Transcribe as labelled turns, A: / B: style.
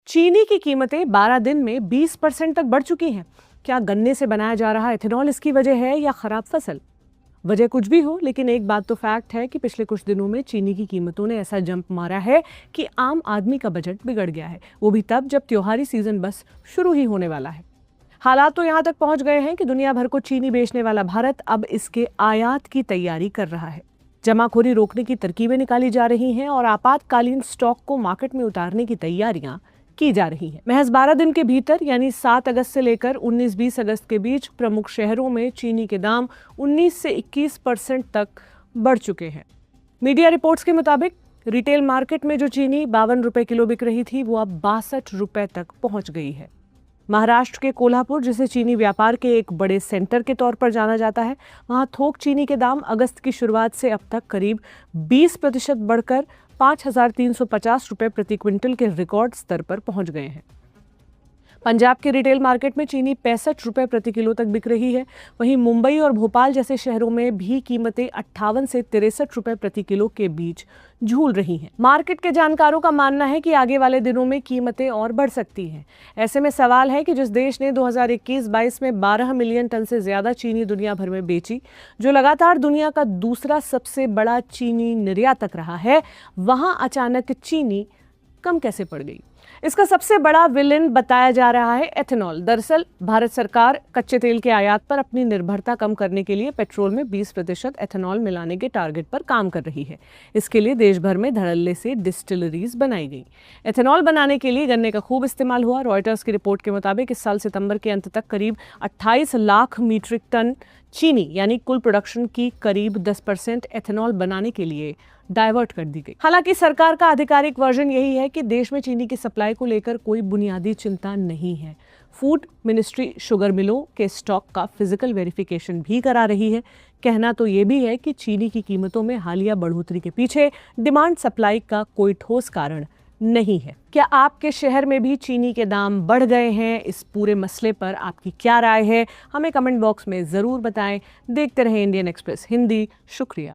A: चीनी की कीमतें 12 दिन में 20% तक बढ़ चुकी हैं। क्या गन्ने से बनाया जा रहा एथेनॉल इसकी वजह है या खराब फसल? वजह कुछ भी हो, लेकिन एक बात तो फैक्ट है कि पिछले कुछ दिनों में चीनी की कीमतों ने ऐसा जंप मारा है कि आम आदमी का बजट बिगड़ गया है, वो भी तब जब त्योहारी सीजन बस शुरू ही होने वाला है। हालात तो यहाँ तक पहुंच गए हैं कि दुनिया भर को चीनी बेचने वाला भारत अब इसके आयात की तैयारी कर रहा है। जमाखोरी रोकने की तरकीबें निकाली जा रही हैं और आपातकालीन स्टॉक को मार्केट में उतारने की तैयारियां की जा रही हैं। महज 12 दिन के भीतर यानी 7 अगस्त से लेकर 19-20 अगस्त के बीच प्रमुख शहरों में चीनी के दाम 19 से 21% तक बढ़ चुके हैं। मीडिया रिपोर्ट्स के मुताबिक रिटेल मार्केट में जो चीनी 52 रुपए किलो बिक रही थी, वो अब 62 रुपए तक पहुंच गई है। महाराष्ट्र के कोल्हापुर, जिसे चीनी व्यापार के एक बड़े सेंटर के तौर पर जाना जाता है, वहां थोक चीनी के दाम अगस्त की शुरुआत से अब तक करीब 20% बढ़कर 5,350 रुपए प्रति क्विंटल के रिकॉर्ड स्तर पर पहुंच गए हैं। पंजाब के रिटेल मार्केट में चीनी 65 रुपए प्रति किलो तक बिक रही है। वहीं मुंबई और भोपाल जैसे शहरों में भी कीमतें 58 से 63 रुपए प्रति किलो के बीच झूल रही हैं। मार्केट के जानकारों का मानना है कि आगे वाले दिनों में कीमतें और बढ़ सकती हैं। ऐसे में सवाल है कि जिस देश ने 2021-22 में 12 मिलियन टन से ज्यादा चीनी दुनिया भर में बेची, जो लगातार दुनिया का दूसरा सबसे बड़ा चीनी निर्यातक रहा है, वहां अचानक चीनी कम कैसे पड़ गई? इसका सबसे बड़ा विलेन बताया जा रहा है एथेनॉल। दरअसल भारत सरकार कच्चे तेल के आयात पर अपनी निर्भरता कम करने के लिए पेट्रोल में 20% एथेनॉल मिलाने के टारगेट पर काम कर रही है। इसके लिए देश भर में धड़ल्ले से डिस्टिलरीज बनाई गई। एथेनॉल बनाने के लिए गन्ने का खूब इस्तेमाल हुआ। रॉयटर्स की रिपोर्ट के मुताबिक इस साल सितंबर के अंत तक करीब 28 लाख मीट्रिक टन चीनी यानी कुल प्रोडक्शन की करीब 10% एथेनॉल बनाने के लिए डाइवर्ट कर दी गई। हालांकि सरकार का आधिकारिक वर्जन यही है कि देश में चीनी की सप्लाई को लेकर कोई बुनियादी चिंता नहीं है। फूड मिनिस्ट्री शुगर मिलों के स्टॉक का फिजिकल वेरिफिकेशन भी करा रही है। कहना तो ये भी है कि चीनी की कीमतों में हालिया बढ़ोतरी के पीछे डिमांड सप्लाई का कोई ठोस कारण नहीं है। क्या आपके शहर में भी चीनी के दाम बढ़ गए हैं? इस पूरे मसले पर आपकी क्या राय है? हमें कमेंट बॉक्स में जरूर बताएं। देखते रहें इंडियन एक्सप्रेस हिंदी। शुक्रिया।